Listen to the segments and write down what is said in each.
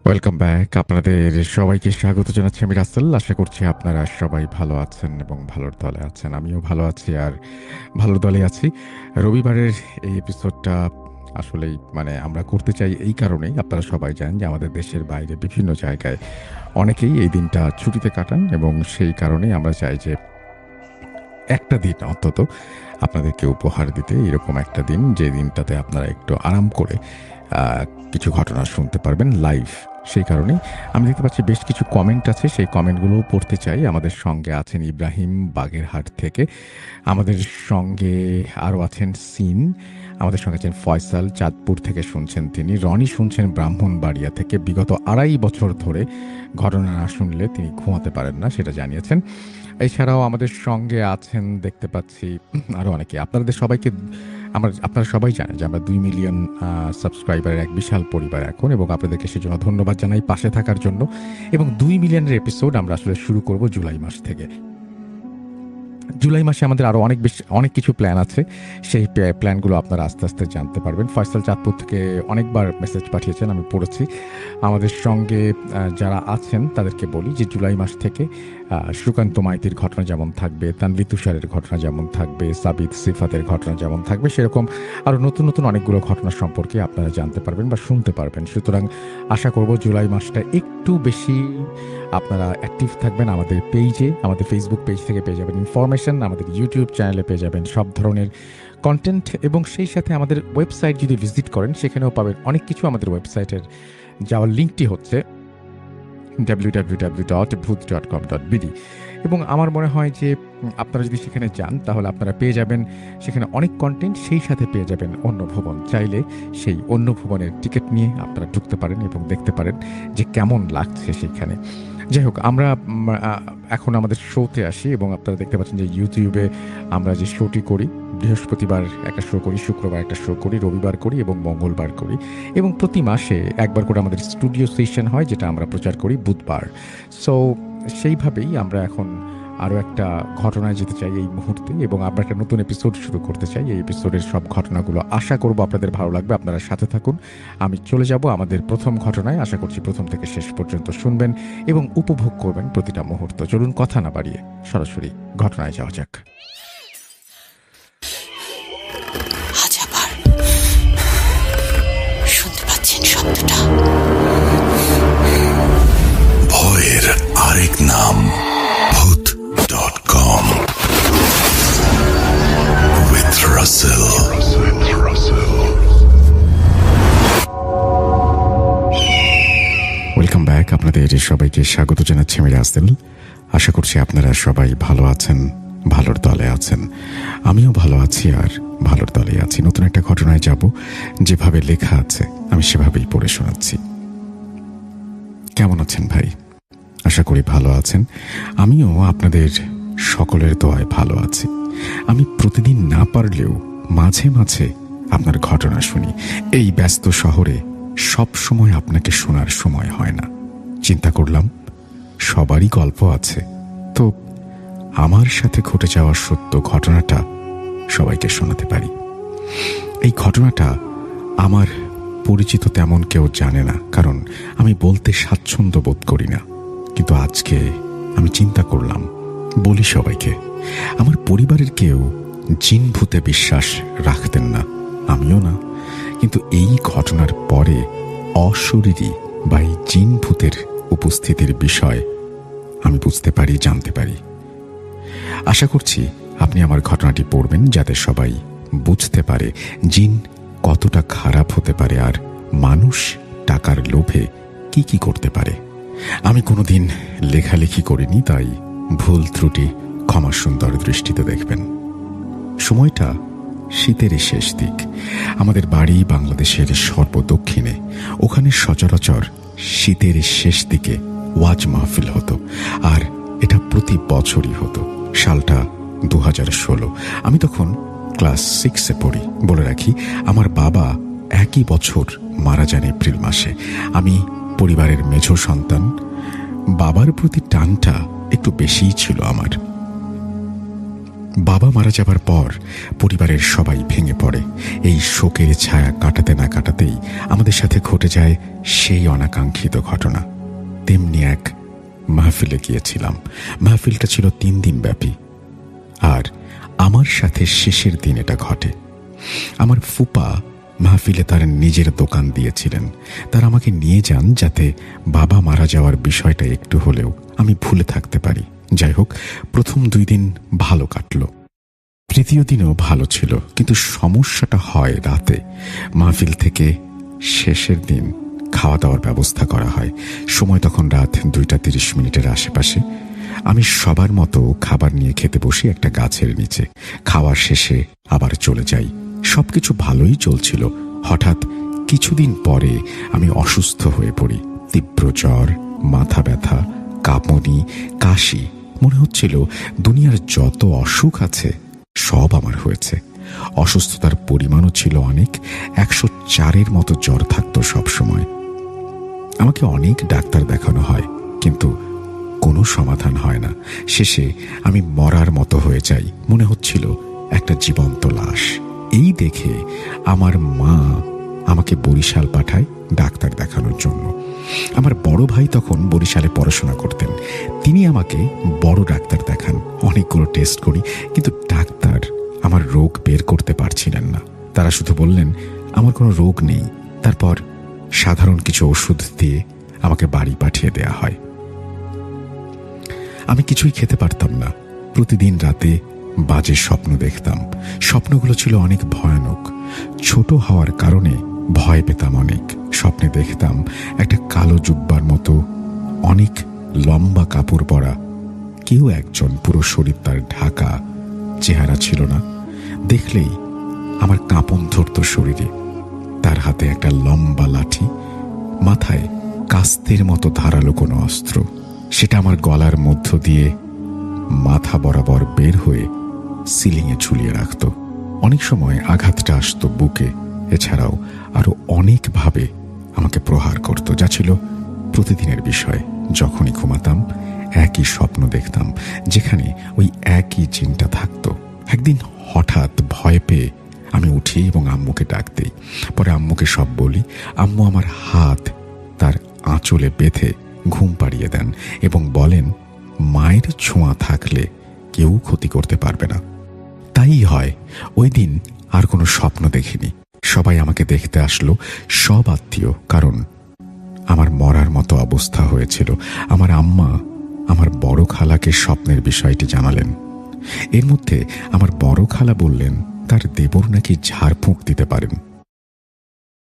Welcome back. আপনাদের সবাইকে স্বাগত জানাচ্ছি আমি রাসেল। আশা করছি আপনারা সবাই ভালো আছেন এবং ভালোর দলে আছেন। আমিও ভালো আছি আর ভালোর দলে আছি। রবিবারের এই এপিসোডটা আসলেই আমরা করতে চাই এই কারণেই, আপনারা সবাই জানেন যে আমাদের দেশের বাইরে বিভিন্ন জায়গায় অনেকেই এই দিনটা ছুটিতে কাটান এবং সেই কারণেই আমরা চাই যে একটা দিন অন্তত আপনাদেরকে উপহার দিতে, এরকম একটা দিন যে দিনটাতে আপনারা একটু আরাম করে কিছু ঘটনা শুনতে পারবেন লাইভ। সেই কারণেই আমি দেখতে পাচ্ছি বেশ কিছু কমেন্ট আছে, সেই কমেন্টগুলোও পড়তে চাই। আমাদের সঙ্গে আছেন ইব্রাহিম বাগেরহাট থেকে, আমাদের সঙ্গে আরও আছেন সিন, আমাদের সঙ্গে আছেন ফয়সাল চাঁদপুর থেকে শুনছেন তিনি, রনি শুনছেন ব্রাহ্মণবাড়িয়া থেকে। বিগত ২.৫ বছর ধরে ঘটনা না শুনলে তিনি ঘুমাতে পারেন না, সেটা জানিয়েছেন। এছাড়াও আমাদের সঙ্গে আছেন দেখতে পাচ্ছি আরও অনেকে। আপনারা সবাই জানেন যে আমরা ২ মিলিয়ন সাবস্ক্রাইবারের এক বিশাল পরিবার এখন, এবং আপনাদেরকে সেজন্য ধন্যবাদ জানাই পাশে থাকার জন্য। এবং ২ মিলিয়নের এপিসোড আমরা আসলে শুরু করব জুলাই মাস থেকে। জুলাই মাসে আমাদের আরও অনেক কিছু প্ল্যান আছে। সেই প্ল্যানগুলো আপনারা আস্তে আস্তে জানতে পারবেন। ফয়সাল চাঁদপুর থেকে অনেকবার মেসেজ পাঠিয়েছেন, আমি পড়েছি। আমাদের সঙ্গে যারা আছেন তাদেরকে বলি যে জুলাই মাস থেকে সুকান্ত মাইতির ঘটনা যেমন থাকবে, তানভি তুষারের ঘটনা যেমন থাকবে, সাবিত সিফাতের ঘটনা যেমন থাকবে, সেরকম আরও নতুন নতুন অনেকগুলো ঘটনা সম্পর্কে আপনারা জানতে পারবেন বা শুনতে পারবেন। সুতরাং আশা করব জুলাই মাসটা একটু বেশি আপনারা অ্যাক্টিভ থাকবেন। আমাদের পেজে, আমাদের ফেসবুক পেজ থেকে পেয়ে যাবেন ইনফরমেশন, আমাদের ইউটিউব চ্যানেলে পেয়ে যাবেন সব ধরনের কন্টেন্ট, এবং সেই সাথে আমাদের ওয়েবসাইট যদি ভিজিট করেন সেখানেও পাবেন অনেক কিছু। আমাদের ওয়েবসাইটের যাওয়ার লিঙ্কটি হচ্ছে www.bhoot.com.bd, এবং আমার মনে হয় যে আপনারা যদি সেখানে যান তাহলে আপনারা পেয়ে যাবেন সেখানে অনেক কন্টেন্ট, সেই সাথে পেয়ে যাবেন অন্য ভবন। চাইলে সেই অন্য ভবনের টিকিট নিয়ে আপনারা ঢুকতে পারেন এবং দেখতে পারেন যে কেমন লাগছে সেইখানে। যাই হোক, আমরা এখন আমাদের শোতে আসি, এবং আপনারা দেখতে পাচ্ছেন যে ইউটিউবে আমরা যে শোটি করি, বৃহস্পতিবার একটা শো করি, শুক্রবার একটা শো করি, রবিবার করি এবং মঙ্গলবার করি, এবং প্রতি মাসে একবার করে আমাদের স্টুডিও সেশন হয় যেটা আমরা প্রচার করি বুধবার। সো সেইভাবেই আমরা এখন আরও একটা ঘটনায় যেতে চাই এই মুহূর্তে, এবং আমরা একটা নতুন এপিসোড শুরু করতে চাই। এই এপিসোডের সব ঘটনাগুলো আশা করব আপনাদের ভালো লাগবে। আপনারা সাথে থাকুন। আমি চলে যাব আমাদের প্রথম ঘটনায়। আশা করছি প্রথম থেকে শেষ পর্যন্ত শুনবেন এবং উপভোগ করবেন প্রতিটা মুহূর্ত। চলুন কথা না বাড়িয়ে সরাসরি ঘটনায় যাওয়া যাক। আজ আবার শুনতে পাচ্ছেন শব্দটা? ভয়ের আরেক নাম Bhoot.com with Russell. Welcome back. আপনাদের সবাইকে স্বাগত জানাচ্ছি আমি রাসেল। আশা করছি আপনারা সবাই ভালো আছেন, ভালোর দলে আছেন। আমিও ভালো আছি আর ভালোর দলে আছি। নতুন একটা ঘটনায় যাব, যেভাবে লেখা আছে আমি সেভাবেই পড়ে শোনাচ্ছি। কেমন আছেন ভাই? আশা করি ভালো আছেন। আমিও আপনাদের সকলের দোয়ায় ভালো আছি। আমি প্রতিদিন না পারলেও মাঝে মাঝে আপনার ঘটনা শুনি। এই ব্যস্ত শহরে সব সময় আপনাকে শোনার সময় হয় না। চিন্তা করলাম সবারই গল্প আছে, তো আমার সাথে ঘটে যাওয়া সত্য ঘটনাটা সবাইকে শোনাতে পারি। এই ঘটনাটা আমার পরিচিত তেমন কেউ জানে না, কারণ আমি বলতে স্বাচ্ছন্দ্য বোধ করি না। কিন্তু আজকে আমি চিন্তা করলাম বলি সবাইকে। আমার পরিবারের কেউ জিন ভূতে বিশ্বাস রাখতেন না, আমিও না। কিন্তু এই ঘটনার পরে অশরীরী বা এই জিন ভূতের উপস্থিতির বিষয় আমি বুঝতে পারি, জানতে পারি। আশা করছি আপনি আমার ঘটনাটি পড়বেন যাতে সবাই বুঝতে পারে জিন কতটা খারাপ হতে পারে আর মানুষ টাকার লোভে কি কি করতে পারে। আমি কোনোদিন লেখালেখি করিনি, তাই ভুল ত্রুটি ক্ষমা সুন্দর দৃষ্টিতে দেখবেন। সময়টা শীতের শেষ দিক। আমাদের বাড়ি বাংলাদেশের সর্বদক্ষিণে। ওখানে সচরাচর শীতের শেষ দিকে ওয়াজ মাহফিল হতো, আর এটা প্রতি বছরই হতো। সালটা 2016। আমি তখন ক্লাস 6-এ পড়ি। বলে রাখি, আমার বাবা একই বছর মারা যান এপ্রিল মাসে। আমি পরিবারের মেঝো সন্তান। বাবার প্রতি টানটা একটু বেশিই ছিল আমার। বাবা মারা যাবার পর পরিবারের সবাই ভেঙে পড়ে। এই শোকের ছায়া কাটাতে না কাটাতেই আমাদের সাথে ঘটে যায় সেই অনাকাঙ্ক্ষিত ঘটনা। তেমনি এক মাহফিলে গিয়েছিলাম। মাহফিলটা ছিল 3 দিন ব্যাপী, আর আমার সাথে শেষের দিন এটা ঘটে। আমার ফুপা মাহফিলে তার নিজের দোকান দিয়েছিলেন। তার আমাকে নিয়ে যান যাতে বাবা মারা যাওয়ার বিষয়টা একটু হলেও আমি ভুলে থাকতে পারি। যাই হোক, প্রথম 2 দিন ভালো কাটল। তৃতীয় দিনও ভালো ছিল, কিন্তু সমস্যাটা হয় রাতে। মাহফিল থেকে শেষের দিন খাওয়া দাওয়ার ব্যবস্থা করা হয়। সময় তখন রাত 2:30 আশেপাশে। আমি সবার মতো খাবার নিয়ে খেতে বসি একটা গাছের নিচে। খাওয়ার শেষে আবার চলে যাই। সবকিছু ভালোই চলছিল। হঠাৎ কিছুদিন পরে আমি অসুস্থ হয়ে পড়ি। তীব্র জ্বর, মাথা ব্যথা, কাঁপুনি, কাশি। মনে হচ্ছিল দুনিয়ার যত অসুখ আছে সব আমার হয়েছে। অসুস্থতার পরিমাণও ছিল অনেক। 104-এর মতো জ্বর থাকতো সব সময়। আমাকে অনেক ডাক্তার দেখানো হয়, কিন্তু কোনো সমাধান হয় না। শেষে আমি মরার মতো হয়ে যাই। মনে হচ্ছিল একটা জীবন্ত লাশ। এই দেখে আমার মা আমাকে বরিশাল পাঠায় ডাক্তার দেখানোর জন্য। আমার বড় ভাই তখন বরিশালে পড়াশোনা করতেন। তিনি আমাকে বড় ডাক্তার দেখান। অনেকগুলো টেস্ট করি, কিন্তু ডাক্তার আমার রোগ বের করতে পারছিলেন না। তারা শুধু বললেন আমার কোনো রোগ নেই। তারপর সাধারণ কিছু ওষুধ দিয়ে আমাকে বাড়ি পাঠিয়ে দেয়া হয়। আমি কিছুই খেতে পারতাম না। প্রতিদিন রাতে বাজে স্বপ্ন দেখতাম। স্বপ্নগুলো ছিল অনেক ভয়ানক। ছোট হওয়ার কারণে ভয় পেতাম অনেক। স্বপ্নে দেখতাম একটা কালো জুব্বার মতো অনেক লম্বা কাপড় পরা কেউ একজন, পুরো শরীর তার ঢাকা, চেহারা ছিল না। দেখলেই আমার কাঁপন ধরত শরীরে। তার হাতে একটা লম্বা লাঠি, মাথায় কাস্তের মতো ধারালো কোনো অস্ত্র। সেটা আমার গলার মধ্য দিয়ে মাথা বরাবর বের হয়ে সিলিংয়ে ঝুলিয়ে রাখত। অনেক সময় আঘাতটা আসতো বুকে। এছাড়াও আরো অনেকভাবে আমাকে প্রহার করত, যা ছিল প্রতিদিনের বিষয়। যখনই ঘুমাতাম একই স্বপ্ন দেখতাম, যেখানে ওই একই চিন্তা থাকতো। একদিন হঠাৎ ভয় পেয়ে আমি উঠি এবং আম্মুকে ডাক দিই। পরে আম্মুকে সব বলি। আম্মু আমার হাত তার আঁচলে বেঁধে ঘুম পাড়িয়ে দেন এবং বলেন মায়ের ছোঁয়া থাকলে কেউ ক্ষতি করতে পারবে না। তাই হয়, ওই দিন আর কোনো স্বপ্ন দেখিনি। সবাই আমাকে দেখতে আসলো, সব আত্মীয়, কারণ আমার মরার মতো অবস্থা হয়েছিল। আমার আম্মা আমার বড় খালাকে স্বপ্নের বিষয়টি জানালেন। এর মধ্যে আমার বড় খালা বললেন তার দেবর নাকি ঝাড়ফুঁক দিতে পারেন।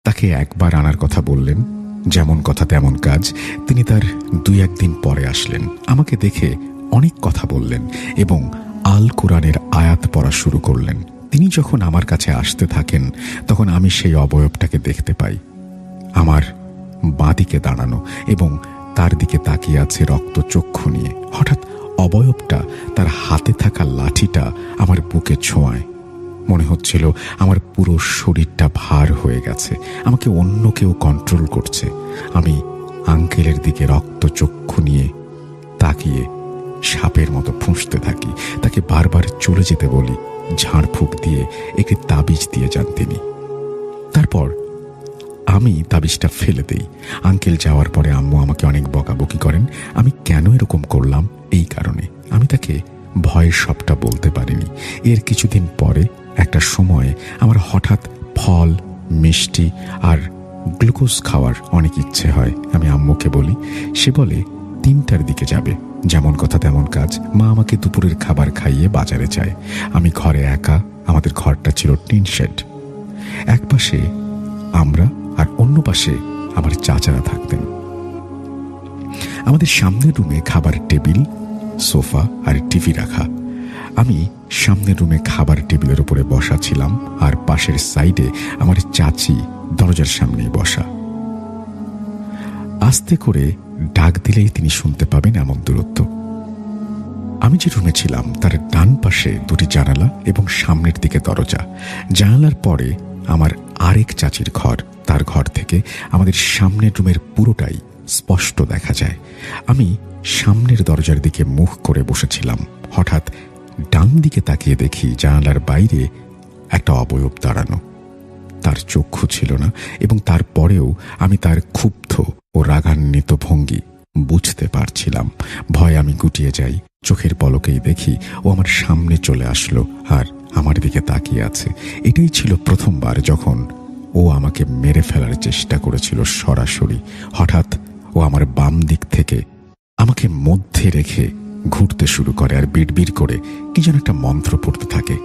তাকে একবার আনার কথা বললেন। যেমন কথা তেমন কাজ। তিনি তার 2-1 দিন পরে আসলেন। আমাকে দেখে অনেক কথা বললেন এবং আল কোরআনের আয়াত পড়া শুরু করলেন। তিনি যখন আমার কাছে আসতে থাকেন, তখন আমি সেই অবয়বটাকে দেখতে পাই। আমার বাঁদিকে দাঁড়ানো এবং তার দিকে তাকিয়ে আছে রক্তচক্ষু নিয়ে। হঠাৎ অবয়বটা তার হাতে থাকা লাঠিটা আমার বুকে ছোঁয়ায়। মনে হচ্ছিল আমার পুরো শরীরটা ভার হয়ে গেছে, আমাকে অন্য কেউ কন্ট্রোল করছে। আমি আঙ্কেলের দিকে রক্তচক্ষু নিয়ে তাকিয়ে সাপের মতো ফুঁসতে থাকি। তাকে বারবার চলে যেতে বলি। ঝাড়ফুঁক দিয়ে একটি তাবিজ দিয়ে যান তিনি। তারপর আমি তাবিজটা ফেলে দেই। আঙ্কেল যাওয়ার পরে আম্মু আমাকে অনেক বকাবকি করেন। আমি কেন এরকম করলাম এই কারণে। আমি তাকে ভয়ের সবটা বলতে পারিনি। এর কিছুদিন পরে একটা সময় আমার হঠাৎ ফল, মিষ্টি আর গ্লুকোজ খাওয়ার অনেক ইচ্ছে হয়। আমি আম্মুকে বলি। সে বলে 3টার দিকে যাবে। যেমন কথা তেমন কাজ। মা আমাকে দুপুরের খাবার খাইয়ে বাজারে যায়। আমি ঘরে একা। আমাদের ঘরটা ছিল টিন শেড। এক পাশে আমরা আর অন্য পাশে আমার চাচারা থাকতেন। আমাদের সামনের রুমে খাবার টেবিল, সোফা আর টিভি রাখা। আমি সামনের রুমে খাবার টেবিলের উপরে বসা ছিলাম, আর পাশের সাইডে আমার চাচি দরজার সামনেই বসা। আস্তে করে ডাক দিলেই তিনি শুনতে পাবেন এমন দূরত্ব। আমি যে রুমে ছিলাম তার ডান পাশে 2টি জানালা এবং সামনের দিকে দরজা। জানালার পরে আমার আরেক চাচির ঘর। তার ঘর থেকে আমাদের সামনের রুমের পুরোটাই স্পষ্ট দেখা যায়। আমি সামনের দরজার দিকে মুখ করে বসেছিলাম। হঠাৎ ডান দিকে তাকিয়ে দেখি জানালার বাইরে একটা অবয়ব দাঁড়ানো। তার চক্ষু ছিল না, এবং তারপরেও আমি তার ক্ষুব্ধ ও রাগান্বিত ভঙ্গি বুঝতে পারছিলাম। ভয় আমি গুটিয়ে যাই। চোখের পলকেই দেখি ও আমার সামনে চলে আসলো আর আমার দিকে তাকিয়ে আছে। এটাই ছিল প্রথমবার যখন ও আমাকে মেরে ফেলার চেষ্টা করেছিল সরাসরি। হঠাৎ ও আমার বাম দিক থেকে আমাকে মধ্যে রেখে ঘুরতে শুরু করে আর বিড়বিড় করে কি যেন একটা মন্ত্র পড়তে থাকে।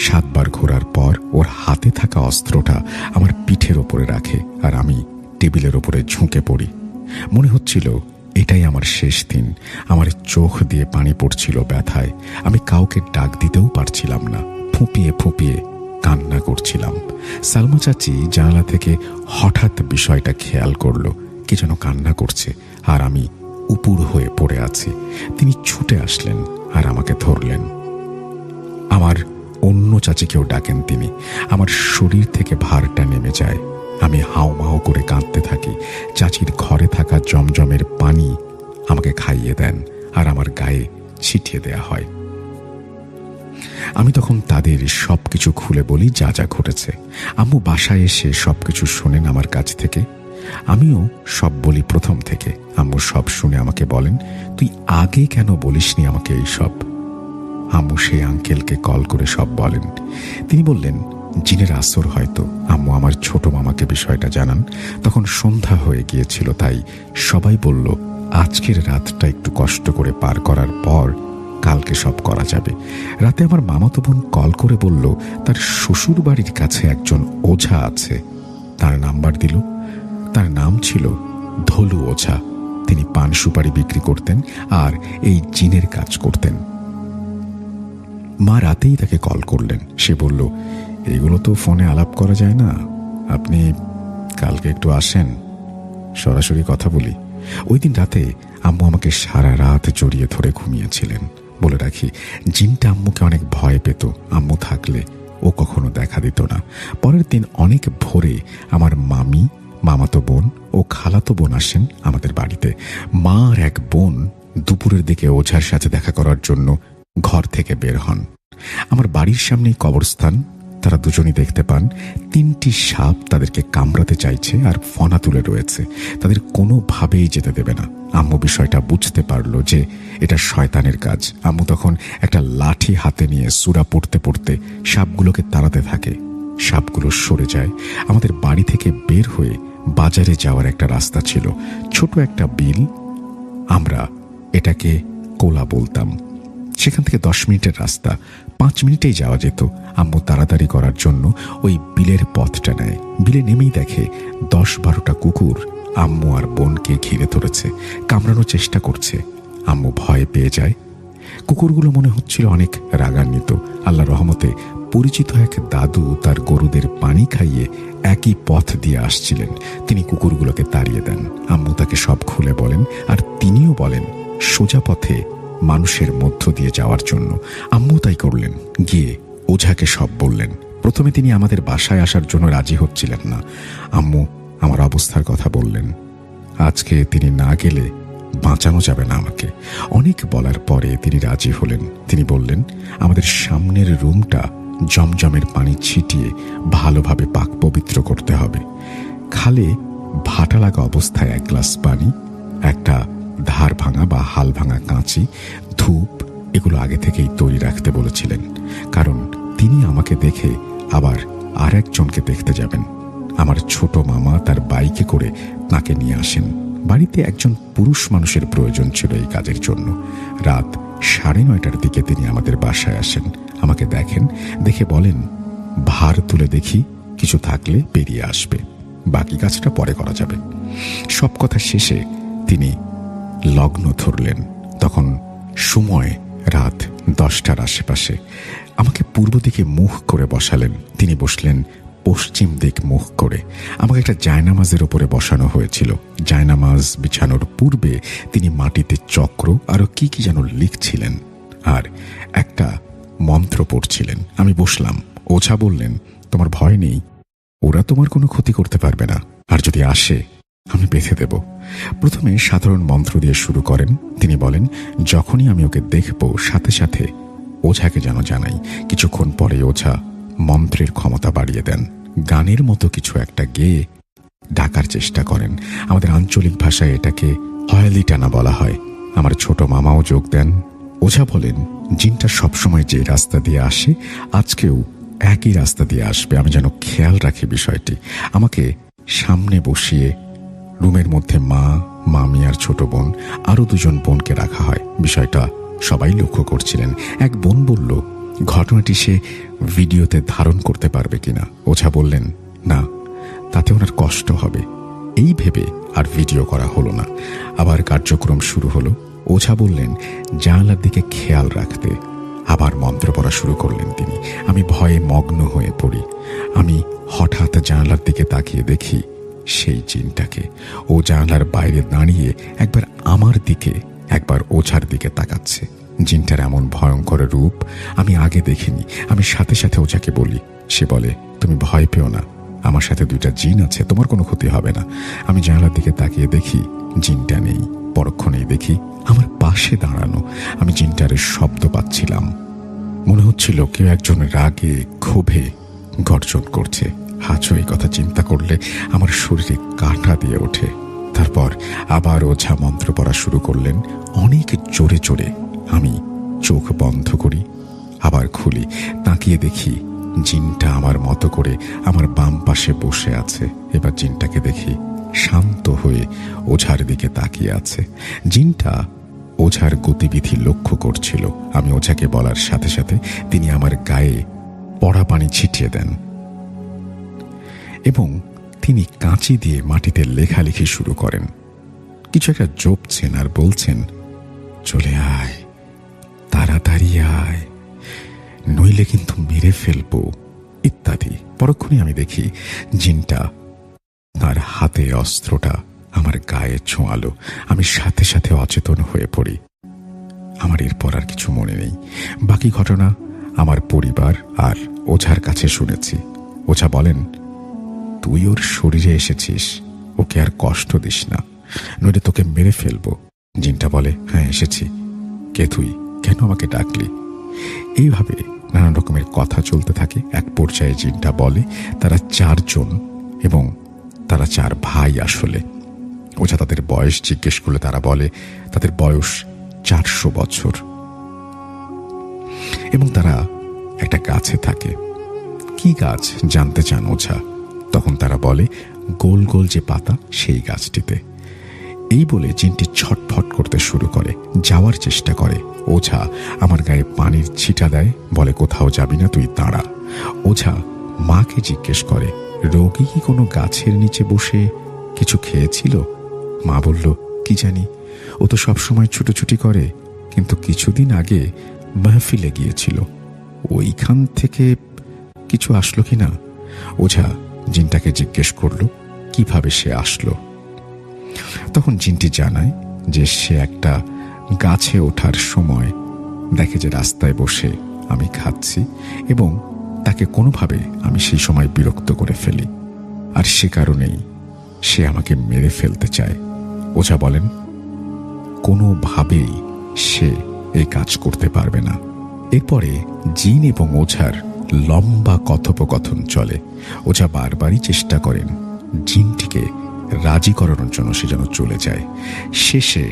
7 বার ঘোরার পর ওর হাতে থাকা অস্ত্রটা আমার পিঠের ওপরে রাখে আর আমি টেবিলের ওপরে ঝুঁকে পড়ি। মনে হচ্ছিল এটাই আমার শেষ দিন। আমার চোখ দিয়ে পানি পড়ছিল ব্যথায়। আমি কাউকে ডাক দিতেও পারছিলাম না। ফুঁপিয়ে ফুঁপিয়ে কান্না করছিলাম। সালমা চাচি জানালা থেকে হঠাৎ বিষয়টা খেয়াল করলো, কি যেন কান্না করছে আর আমি উপুড় হয়ে পড়ে আছি। তিনি ছুটে আসলেন আর আমাকে ধরলেন। আমার অন্য চাচিকেও ডাকেন তিনি। আমার শরীর থেকে ভারটা নেমে যায়। আমি হাউমাউ করে কাঁদতে থাকি। চাচির ঘরে থাকা জমজমের পানি আমাকে খাইয়ে দেন আর আমার গায়ে ছিটিয়ে দেয়া হয়। আমি তখন তাদের সবকিছু খুলে বলি যা যা ঘটেছে। আম্মু বাসায় এসে সবকিছু শোনেন আমার কাছ থেকে। আমিও সব বলি প্রথম থেকে। আম্মু সব শুনে আমাকে বলেন, তুই আগে কেন বলিসনি আমাকে এই সব? আম্মু সেই আঙ্কেলকে কল করে সব বলেন। তিনি বললেন, জিনের আসর হয়তো। আম্মু আমার ছোট মামাকে বিষয়টা জানান। তখন সন্ধ্যা হয়ে গিয়েছিল, তাই সবাই বলল আজকের রাতটা একটু কষ্ট করে পার করার পর কালকে সব করা যাবে। রাতে আমার মামাতো বোন কল করে বলল তার শ্বশুর বাড়ির কাছে একজন ওঝা আছে। তার নাম্বার দিল। তার নাম ছিল ধলু ওঝা। তিনি পান সুপারি বিক্রি করতেন আর এই জিনের কাজ করতেন। মা রাতেই তাকে কল করলেন। সে বলল, এগুলো তো ফোনে আলাপ করা যায় না, আপনি কালকে একটু আসেন, সরাসরি কথা বলি। ওই দিন রাতে আম্মু আমাকে সারা রাত জড়িয়ে ধরে ঘুমিয়েছিলেন। বলে রাখি, জিনটা আম্মুকে অনেক ভয় পেত। আম্মু থাকলে ও কখনো দেখা দিত না। পরের দিন অনেক ভোরে আমার মামি, মামাতো বোন ও খালাতো বোন আসেন আমাদের বাড়িতে। মা আর এক বোন দুপুরের দিকে ওঝার সাথে দেখা করার জন্য ঘর থেকে বের হন। আমার বাড়ির সামনেই কবরস্থান। তারা দুজনই দেখতে পান 3টি সাপ তাদেরকে কামড়াতে চাইছে আর ফনা তুলে রয়েছে। তাদের কোনোভাবেই যেতে দেবে না। আম্মু বিষয়টা বুঝতে পারলো যে এটা শয়তানের কাজ। আম্মু তখন একটা লাঠি হাতে নিয়ে সূরা পড়তে পড়তে সাপগুলোকে তাড়াতে থাকে। সাপগুলো সরে যায়। আমাদের বাড়ি থেকে বের হয়ে বাজারে যাওয়ার একটা রাস্তা ছিল, ছোট একটা বিল। আমরা এটাকে কোলা বলতাম। সেখান থেকে 10 মিনিটের রাস্তা। 5 মিনিটেই যাওয়া যেত। আম্মু তাড়াতাড়ি করার জন্য ওই বিলের পথটা নেয়। বিলে নেমেই দেখে 10-12টা কুকুর আম্মু আর বোনকে ঘিরে ধরেছে, কামড়ানোর চেষ্টা করছে। আম্মু ভয় পেয়ে যায়। কুকুরগুলো মনে হচ্ছিল অনেক রাগান্বিত। আল্লাহর রহমতে পরিচিত এক দাদু তার গরুদের পানি খাইয়ে একই পথ দিয়ে আসছিলেন। তিনি কুকুরগুলোকে তাড়িয়ে দেন। আম্মু তাকে সব খুলে বলেন আর তিনিও বলেন সোজা পথে মানুষের মধ্য দিয়ে যাওয়ার জন্য। আম্মু তাই করলেন। গিয়ে ওঝাকে সব বললেন। প্রথমে তিনি আমাদের বাসায় আসার জন্য রাজি হচ্ছিলেন না। আম্মু আমার অবস্থার কথা বললেন। আজকে তিনি না গেলে বাঁচানো যাবে না আমাকে। অনেক বলার পরে তিনি রাজি হলেন। তিনি বললেন, আমাদের সামনের রুমটা জমজমের পানি ছিটিয়ে ভালোভাবে পাক পবিত্র করতে হবে। খালে ভাটা লাগা অবস্থায় 1 গ্লাস পানি, একটা ধার ভাঙা বা হাল ভাঙা কাঁচি, ধূপ, এগুলো আগে থেকেই তৈরি রাখতে বলেছিলেন। কারণ তিনি আমাকে দেখে আবার আর একজনকে দেখতে যাবেন। আমার ছোট মামা তার বাইকে করে তাকে নিয়ে আসেন। বাড়িতে একজন পুরুষ মানুষের প্রয়োজন ছিল এই কাজের জন্য। রাত 9:30টার দিকে তিনি আমাদের বাসায় আসেন। আমাকে দেখেন, দেখে বলেন, ভার তুলে দেখি, কিছু থাকলে বেরিয়ে আসবে, বাকি কাজটা পরে করা যাবে। সব কথা শেষে তিনি লগ্ন ধরলেন। তখন সময় রাত 10টার আশেপাশে। আমাকে পূর্ব দিকে মুখ করে বসালেন। তিনি বসলেন পশ্চিম দিক মুখ করে। আমাকে একটা জায়নামাজের ওপরে বসানো হয়েছিল। জায়নামাজ বিছানোর পূর্বে তিনি মাটিতে চক্র আরো কি কি যেন লিখছিলেন আর একটা মন্ত্র পড়ছিলেন। আমি বসলাম। ওঝা বললেন, তোমার ভয় নেই, ওরা তোমার কোনো ক্ষতি করতে পারবে না, আর যদি আসে আমি বেঁধে দেব। প্রথমে সাধারণ মন্ত্র দিয়ে শুরু করেন। তিনি বলেন, যখনই আমি ওকে দেখব সাথে সাথে ও ওঝাকে যেন জানাই। কিছুক্ষণ পরে ওঝা মন্ত্রের ক্ষমতা বাড়িয়ে দেন, গানের মতো কিছু একটা গেয়ে ডাকার চেষ্টা করেন। আমাদের আঞ্চলিক ভাষায় এটাকে হয়ালি টানা বলা হয়। আমার ছোট মামাও যোগ দেন। ওঝা বলেন, জিনটা সবসময় যে রাস্তা দিয়ে আসে আজকেও একই রাস্তা দিয়ে আসবে, আমি যেন খেয়াল রাখি বিষয়টি। আমাকে সামনে বসিয়ে রুমের মধ্যে মা, মামি আর ছোট বোন, আরো 2 জন বোনকে রাখা হয়। বিষয়টা সবাই লক্ষ্য করছিলেন। এক বোন বলল, ঘটনাটি সে ভিডিওতে ধারণ করতে পারবে কিনা। ওঝা বললেন, না, তাতে ওনার কষ্ট হবে। এই ভেবে আর ভিডিও করা হলো না। আবার কার্যক্রম শুরু হলো। ওঝা বললেন জানালার দিকে খেয়াল রাখতে। আবার মন্ত্র পড়া শুরু করলেন তিনি। আমি ভয়ে মগ্ন হয়ে পড়ি। আমি হঠাৎ জানালার দিকে তাকিয়ে দেখি সেই জিনটাকে। ও জানালার বাইরে দাঁড়িয়ে একবার আমার দিকে একবার ওঝার দিকে তাকাচ্ছে। জিনটার এমন ভয়ঙ্কর রূপ আমি আগে দেখিনি। আমি সাথে সাথে ওঝাকে বলি। সে বলে, তুমি ভয় পেও না, আমার সাথে 2টা জিন আছে, তোমার কোনো ক্ষতি হবে না। আমি জানালার দিকে তাকিয়ে দেখি জিনটা নেই। পরক্ষণেই দেখি আমার পাশে দাঁড়ানো। আমি জিনটারের শব্দ পাচ্ছিলাম। মনে হচ্ছিল কেউ একজন রাগে ক্ষোভে গর্জন করছে। আজও এই কথা চিন্তা করলে আমার শরীরে কাঁটা দিয়ে ওঠে। তারপর আবার ওঝা মন্ত্র পড়া শুরু করলেন অনেক জোরে জোরে। আমি চোখ বন্ধ করি, আবার খুলি। তাকিয়ে দেখি জিনটা আমার মতো করে আমার বাম পাশে বসে আছে। এবার জিনটাকে দেখি শান্ত হয়ে ওঝার দিকে তাকিয়ে আছে। জিনটা ওঝার গতিবিধি লক্ষ্য করছিল। আমি ওঝাকে বলার সাথে সাথে তিনি আমার গায়ে পড়া পানি ছিটিয়ে দেন এবং তিনি কাঁচি দিয়ে মাটিতে লেখালেখি শুরু করেন। কিছু একটা জপছেন আর বলছেন, চলে আয়, তাড়াতাড়ি আয়, নইলে কিন্তু মেরে ফেলবো, ইত্যাদি। পরক্ষণে আমি দেখি জিনটা তার হাতে অস্ত্রটা আমার গায়ে ছোঁয়ালো। আমি সাথে সাথে অচেতন হয়ে পড়ি। আমার এরপর আর কিছু মনে নেই। বাকি ঘটনা আমার পরিবার আর ওঝার কাছে শুনেছি। ওঝা বলেন, তুই ওর শরীরে এসেছিস, ওকে আর কষ্ট দিস না, নইলে তোকে মেরে ফেলবো। জিনটা বলে, হ্যাঁ এসেছি। কে তুই? কেন আমাকে ডাকলি? এইভাবে নানান রকমের কথা চলতে থাকে। এক পর্যায়ে জিনটা বলে তারা 4 জন এবং তারা 4 ভাই। আসলে ওঝা তাদের বয়স জিজ্ঞেস করলে তারা বলে তাদের বয়স 400 বছর এবং তারা একটা গাছে থাকে। কি গাছ জানতে চান ওঝা? তখন তারা বলে গোল গোল যে পাতা সেই গাছটিতে। এই বলে জিনটি ছটফট করতে শুরু করে, যাওয়ার চেষ্টা করে। ওঝা আমার গায়ে পানির ছিটা দেয়, বলে কোথাও যাবি না, তুই দাঁড়া। ওঝা মাকে জিজ্ঞেস করে, রোগী কি কোনো গাছের নিচে বসে কিছু খেয়েছিল? মা বলল, কি জানি, ও তো সবসময় ছুটোছুটি করে, কিন্তু কিছুদিন আগে মাহফিলে গিয়েছিল, ওইখান থেকে কিছু আসলো কিনা। ওঝা জিনটাকে জিজ্ঞেস করল কিভাবে সে আসলো। তখন জিনটি জানায় যে সে একটা গাছে ওঠার সময় দেখে যে রাস্তায় বসে আমি খাচ্ছি এবং তাকে কোনোভাবে আমি সেই সময় বিরক্ত করে ফেলি, আর সে কারণেই সে আমাকে মেরে ফেলতে চায়। ওঝা বলেন কোনোভাবেই সে এই কাজ করতে পারবে না। এরপরে জিন এবং ওঝার লম্বা কথোপকথন চলে। ওঝা বারবারই চেষ্টা করেন জিনটিকে রাজি করানোর জন্য সে যেন চলে যায়। শেষে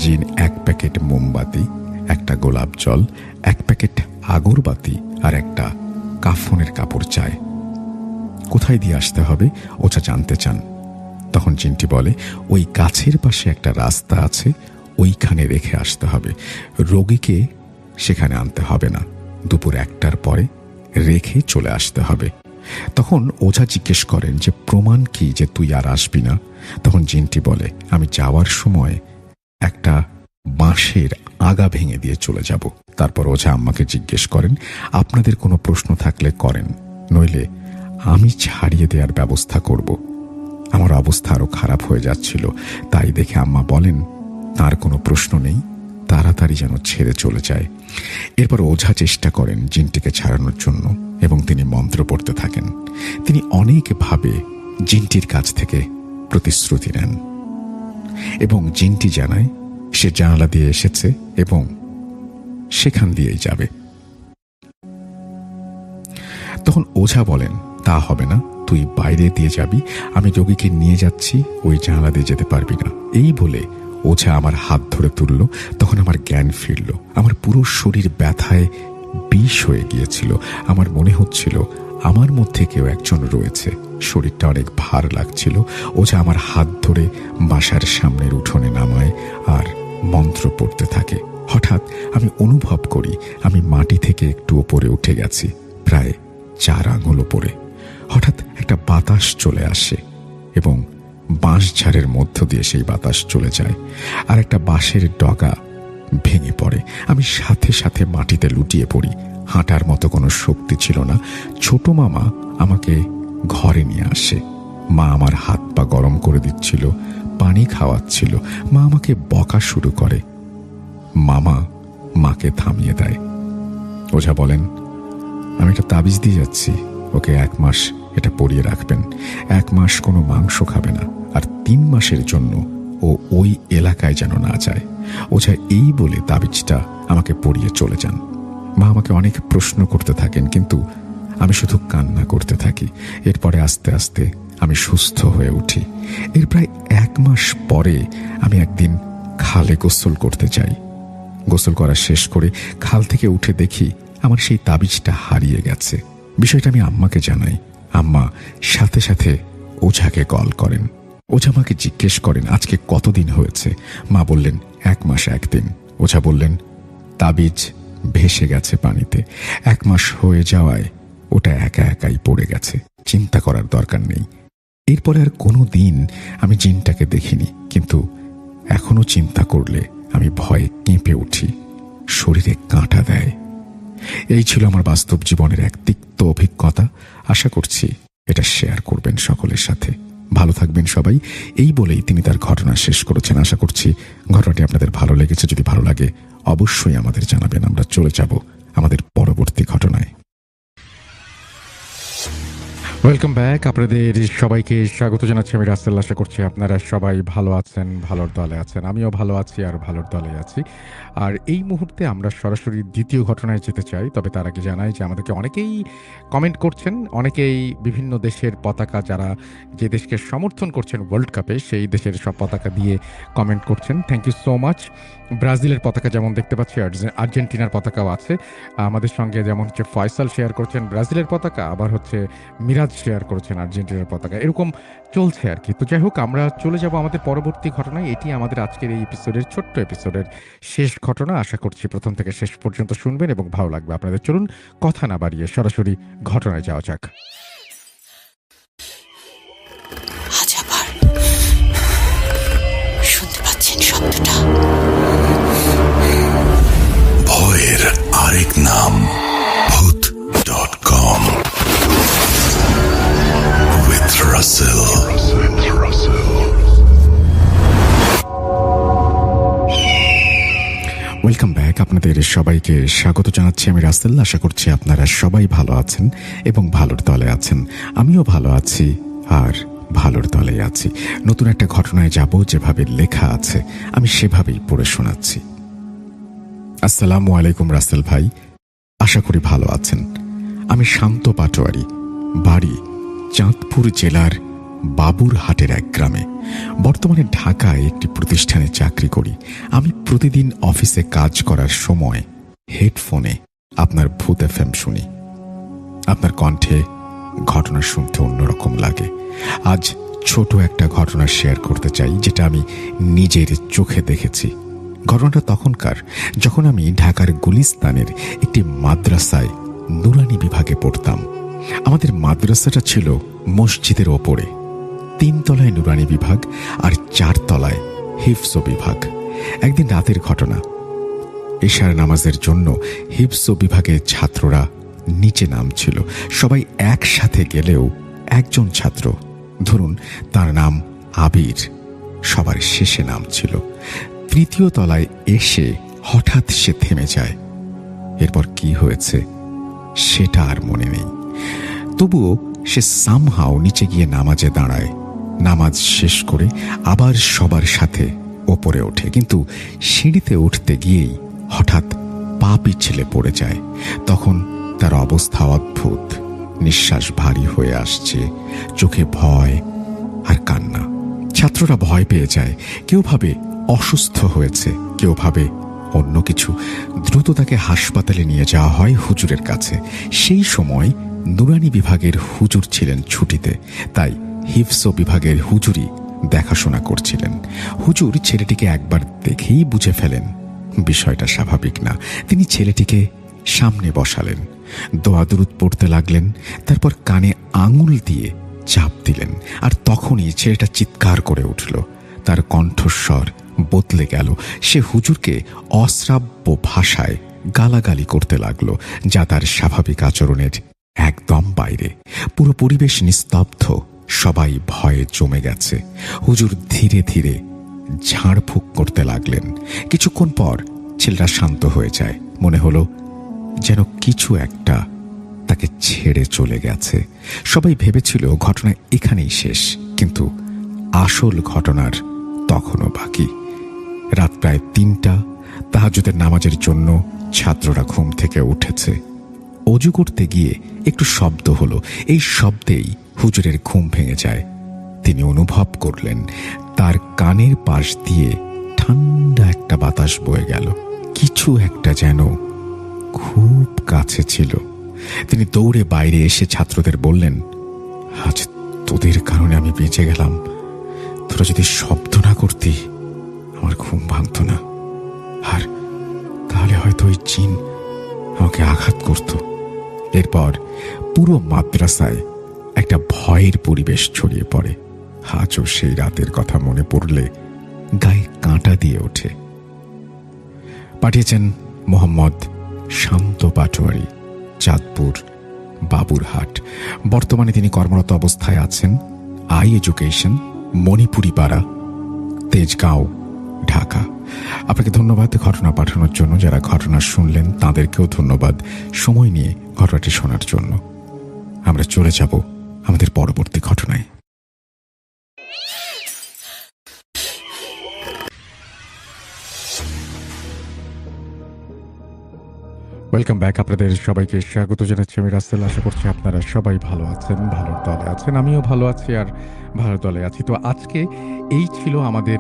জিন 1 প্যাকেট মোমবাতি, একটা গোলাপ জল, 1 প্যাকেট আগরবাতি আর একটা কাফনের কাপড় চায়। কোথায় দিয়ে আসতে হবে ওঝা জানতে চান। তখন জিনটি বলে ওই গাছের পাশে একটা রাস্তা আছে, ওইখানে রেখে আসতে হবে। রোগীকে সেখানে আনতে হবে না, দুপুর 1টার পরে রেখে চলে আসতে হবে। তখন ওঝা জিজ্ঞেস করেন যে প্রমাণ কি যে তুই আর আসবি না? তখন জিনটি বলে আমি যাওয়ার সময় একটা বাঁশের আগা ভেঙে দিয়ে চলে যাব। তারপর ওঝা আম্মাকে জিজ্ঞেস করেন আপনাদের কোনো প্রশ্ন থাকলে করেন, নইলে আমি ছাড়িয়ে দেওয়ার ব্যবস্থা করব। আমার অবস্থা আরো খারাপ হয়ে যাচ্ছিল, তাই দেখে আম্মা বলেন তার কোনো প্রশ্ন নেই, তাড়াতাড়ি যেন ছেড়ে চলে যায়। এরপর ওঝা চেষ্টা করেন জিনটিকে ছাড়ানোর জন্য এবং তিনি মন্ত্র পড়তে থাকেন। তিনি অনেকভাবে জিনটির কাছ থেকে প্রতিশ্রুতি নেন এবং জিনটি জানায় সে জানালা দিয়ে এসেছে এবং সেখান দিয়েই যাবে। তখন ওঝা বলেন, তা হবে না, তুই বাইরে দিয়ে যাবি, আমি রোগীকে নিয়ে যাচ্ছি, ওই জানালা দিয়ে যেতে পারবি না। এই বলে ওঝা আমার হাত ধরে তুলল। তখন আমার জ্ঞান ফিরল। আমার পুরো শরীর ব্যথায় বিষ হয়ে গিয়েছিল। আমার মনে হচ্ছিল আমার মধ্যে কেউ একজন রয়েছে। শরীরটা অনেক ভার লাগছিল। ওঝা আমার হাত ধরে বাসার সামনের উঠোনে নামায় আর মন্ত্র পড়তে থাকে। হঠাৎ আমি অনুভব করি আমি মাটি থেকে একটু ওপরে উঠে গেছি, প্রায় 4 আঙুল ওপরে। হঠাৎ একটা বাতাস চলে আসে এবং বাঁশঝাড়ের মধ্য দিয়ে সেই বাতাস চলে যায়, আর একটা বাঁশের ডগা ভেঙে পড়ে। আমি সাথে সাথে মাটিতে লুটিয়ে পড়ি। হাঁটার মতো কোনো শক্তি ছিল না। ছোট মামা আমাকে ঘরে নিয়ে আসে। মা আমার হাত পা গরম করে দিচ্ছিল, পানি খাওয়াচ্ছিল। মা আমাকে বকা শুরু করে। মামা মাকে থামিয়ে দেয়। ওঝা বলেন, আমি একটা তাবিজ দিয়ে যাচ্ছি, ওকে 1 মাস এটা পরিয়ে রাখবেন। 1 মাস কোনো মাংস খাবে না, আর 3 মাসের জন্য ও ওই এলাকায় যেন না যায়। ওঝা এই বলে তাবিজটা আমাকে পরিয়ে চলে যান। মা আমাকে অনেক প্রশ্ন করতে থাকেন, কিন্তু আমি শুধু কান্না করতে থাকি। এরপরে আস্তে আস্তে আমি সুস্থ হয়ে উঠি। এর প্রায় 1 মাস পরে আমি একদিন খালে গোসল করতে যাই। গোসল করা শেষ করে খাল থেকে উঠে দেখি আমার সেই তাবিজটা হারিয়ে গেছে। বিষয়টা আমি আম্মাকে জানাই। আম্মা সাথে সাথে ওঝাকে কল করেন। ওঝা আমাকে জিজ্ঞেস করেন, আজকে কতদিন হয়েছে? মা বললেন, 1 মাস 1 দিন। ওঝা বললেন, তাবিজ ভেসে গেছে পানিতে। 1 মাস হয়ে যাওয়ায় ওটা একা একাই পড়ে গেছে, চিন্তা করার দরকার নেই। এরপরে আর কোনো দিন আমি জিনটাকে দেখিনি, কিন্তু এখনো চিন্তা করলে আমি ভয়ে কেঁপে উঠি, শরীরে কাঁটা দেয়। এই ছিল আমার বাস্তব জীবনের এক তিক্ত অভিজ্ঞতা। আশা করছি এটা শেয়ার করবেন সকলের সাথে। ভালো থাকবেন সবাই, এই বলেই তিনি তার ঘটনা শেষ করেছেন। আশা করছি ঘটনাটি আপনাদের ভালো লেগেছে। যদি ভালো লাগে অবশ্যই আমাদের জানাবেন। আমরা চলে যাব আমাদের পরবর্তী ঘটনায়। Welcome back. আপনাদের সবাইকে স্বাগত জানাচ্ছি আমি রাসেল। আশা করছি আপনারা সবাই ভালো আছেন, ভালোর দলে আছেন। আমিও ভালো আছি আর ভালোর দলে আছি। আর এই মুহূর্তে আমরা সরাসরি দ্বিতীয় ঘটনায় যেতে চাই। তবে তার আগে জানাই যে আমাদেরকে অনেকেই কমেন্ট করছেন, অনেকেই বিভিন্ন দেশের পতাকা, যারা যে দেশকে সমর্থন করছেন ওয়ার্ল্ড কাপে, সেই দেশের সব পতাকা দিয়ে কমেন্ট করছেন। Thank you so much. ব্রাজিলের পতাকা যেমন দেখতে পাচ্ছি, আর্জেন্টিনার পতাকাও আছে আমাদের সঙ্গে। যেমন হচ্ছে ফয়সাল শেয়ার করছেন ব্রাজিলের পতাকা, আবার হচ্ছে মিরাজ শেয়ার করেছেন আর্জেন্টিনার পতাকা। এরকম চলছে আর কি। তো যাই হোক, আমরা চলে যাব আমাদের পরবর্তী ঘটনায়। এটি আমাদের আজকের এই এপিসোডের, ছোট্ট এপিসোডের শেষ ঘটনা। আশা করছি প্রথম থেকে শেষ পর্যন্ত শুনবেন এবং ভালো লাগবে আপনাদের। চলুন কথা না বাড়িয়ে সরাসরি ঘটনায় যাওয়া যাক। আজ আবার শুনতে পাচ্ছেন শব্দটা? ভয়ের আরেক নাম ভূত.com with Russell. Welcome back. আপনাদের সবাইকে স্বাগত জানাচ্ছি আমি রাসেল। আশা করছি আপনারা সবাই ভালো আছেন এবং ভালোর দলে আছেন। আমিও ভালো আছি আর ভালোর দলে আছি। নতুন একটা ঘটনায় যাব, যেভাবে লেখা আছে আমি সেভাবেই পড়ে শোনাচ্ছি। আসসালামু আলাইকুম রাসেল ভাই, আশা করি ভালো আছেন। আমি শান্ত পাটোয়ারি, বাড়ি চাঁদপুর জেলার বাবুরহাটের এক গ্রামে। বর্তমানে ঢাকায় একটি প্রতিষ্ঠানে চাকরি করি। আমি প্রতিদিন অফিসে কাজ করার সময় হেডফোনে আপনার ভূত FM শুনি। আপনার কণ্ঠে ঘটনা শুনতে অন্যরকম লাগে। আজ ছোট একটা ঘটনা শেয়ার করতে চাই, যেটা আমি নিজের চোখে দেখেছি। ঘটনাটা তখনকার, যখন আমি ঢাকার গুলিস্তানের একটি মাদ্রাসায় নুরানি বিভাগে পড়তাম। আমাদের মাদ্রাসাটা ছিল মসজিদের ওপরে। 3 তলায় নুরানি বিভাগ আর 4 তলায় হিফজ বিভাগ। একদিন রাতের ঘটনা, এশার নামাজের জন্য হিফজ বিভাগের ছাত্ররা নিচে নামছিল। সবাই একসাথে গেলেও একজন ছাত্র, ধরুন তার নাম আবির, সবার শেষে নামছিল। 3য় তলায় এসে হঠাৎ সে থেমে যায়। এরপর কি হয়েছে সেটা আর মনে নেই। তবুও সে সামহাও নিচে গিয়ে নামাজে দাঁড়ায়। নামাজ শেষ করে আবার সবার সাথে ওপরে ওঠে, কিন্তু সিঁড়িতে উঠতে গিয়েই হঠাৎ পা পিছলে পড়ে যায়। তখন তার অবস্থা অদ্ভুত। নিঃশ্বাস ভারী হয়ে আসছে, চোখে ভয় আর কান্না। ছাত্ররা ভয় পেয়ে যায়, কেউ ভাবে অসুস্থ হয়েছে, কেউ ভাবে অন্য কিছু। দ্রুত তাকে হাসপাতালে নিয়ে যাওয়া হয় হুজুরের কাছে। সেই সময় নুরানি বিভাগের হুজুর ছিলেন ছুটিতে, তাই হিফজ বিভাগের হুজুরই দেখাশোনা করছিলেন। হুজুর ছেলেটিকে একবার দেখেই বুঝে ফেলেন বিষয়টা স্বাভাবিক না। তিনি ছেলেটিকে সামনে বসালেন, দোয়া দুরুদ পড়তে লাগলেন, তারপর কানে আঙুল দিয়ে চাপ দিলেন। আর তখনই ছেলেটা চিৎকার করে উঠল, তার কণ্ঠস্বর বদলে গেল। সে হুজুরকে অশ্রাব্য ভাষায় গালাগালি করতে লাগলো, যা তার স্বাভাবিক আচরণের একদম বাইরে। পুরো পরিবেশ নিস্তব্ধ, সবাই ভয়ে জমে গেছে। হুজুর ধীরে ধীরে ঝাড়ফুঁক করতে লাগলেন। কিছুক্ষণ পর ছেলেটা শান্ত হয়ে যায়। মনে হলো যেন কিছু একটা তাকে ছেড়ে চলে গেছে। সবাই ভেবেছিল ঘটনা এখানেই শেষ, কিন্তু আসল ঘটনার তখনও বাকি। রাত প্রায় ৩টা। তাহাজ্জুদের নামাজের জন্য ছাত্ররা ঘুম থেকে উঠেছে। অজু করতে গিয়ে একটু শব্দ হলো। এই শব্দেই হুজুরের ঘুম ভেঙে যায়। তিনি অনুভব করলেন তার কানের পাশ দিয়ে ঠান্ডা একটা বাতাস বয়ে গেল। কিছু একটা যেন খুব কাছে ছিল। তিনি দৌড়ে বাইরে এসে ছাত্রদের বললেন, আজ তোদের কারণে আমি বেঁচে গেলাম। তোরা যদি শব্দ না করতি আমার ঘুম ভাঙত না, আর তাহলে হয়তো ওই জিন আমাকে আঘাত করত। এরপর পুরো মাদ্রাসায় একটা ভয়ের পরিবেশ ছড়িয়ে পড়ে। আজও সেই রাতের কথা মনে পড়লে গায়ে কাঁটা দিয়ে ওঠে। পাঠিয়েছেন মোহাম্মদ শান্ত পাটোয়ারি, চাঁদপুর বাবুরহাট। বর্তমানে তিনি কর্মরত অবস্থায় আছেন আই এডুকেশন, মণিপুরি পাড়া, তেজগাঁও, ঢাকা। আপনাকে ধন্যবাদ ঘটনা পাঠানোর জন্য। যারা ঘটনা শুনলেন তাদেরকেও ধন্যবাদ সময় নিয়ে ঘটনাটি শোনার জন্য। আমরা চলে যাব আমাদের পরবর্তী ঘটনায়। Welcome back. আপনাদের সবাইকে স্বাগত জানাচ্ছি আমি রাসেল। আশা করছি আপনারা সবাই ভালো আছেন, ভালোর দলে আছেন। আমিও ভালো আছি আর ভালোর দলে আছি। তো আজকে এই ছিল আমাদের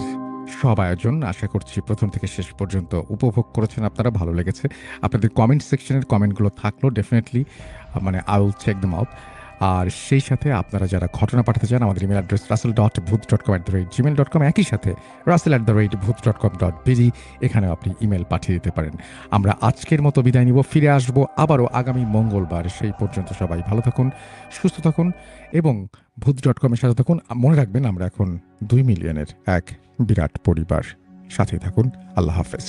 সব আয়োজন। আশা করছি প্রথম থেকে শেষ পর্যন্ত উপভোগ করেছেন আপনারা, ভালো লেগেছে। আপনাদের কমেন্ট সেকশনের কমেন্টগুলো থাকলো, definitely I will check them out. আর সেই সাথে আপনারা যারা ঘটনা পাঠাতে চান, আমাদের ইমেল অ্যাড্রেস russell.booth.com@gmail.com, একই সাথে russell@booth.com.bg, এখানেও আপনি ইমেল পাঠিয়ে দিতে পারেন। আমরা আজকের মতো বিদায় নিব, ফিরে আসবো আবারও আগামী মঙ্গলবার। সেই পর্যন্ত সবাই ভালো থাকুন, সুস্থ থাকুন এবং ভূত.com-এর সাথে থাকুন। মনে রাখবেন আমরা এখন 2 মিলিয়নের এক বিরাট পরিবার। সাথে থাকুন। আল্লাহ হাফেজ।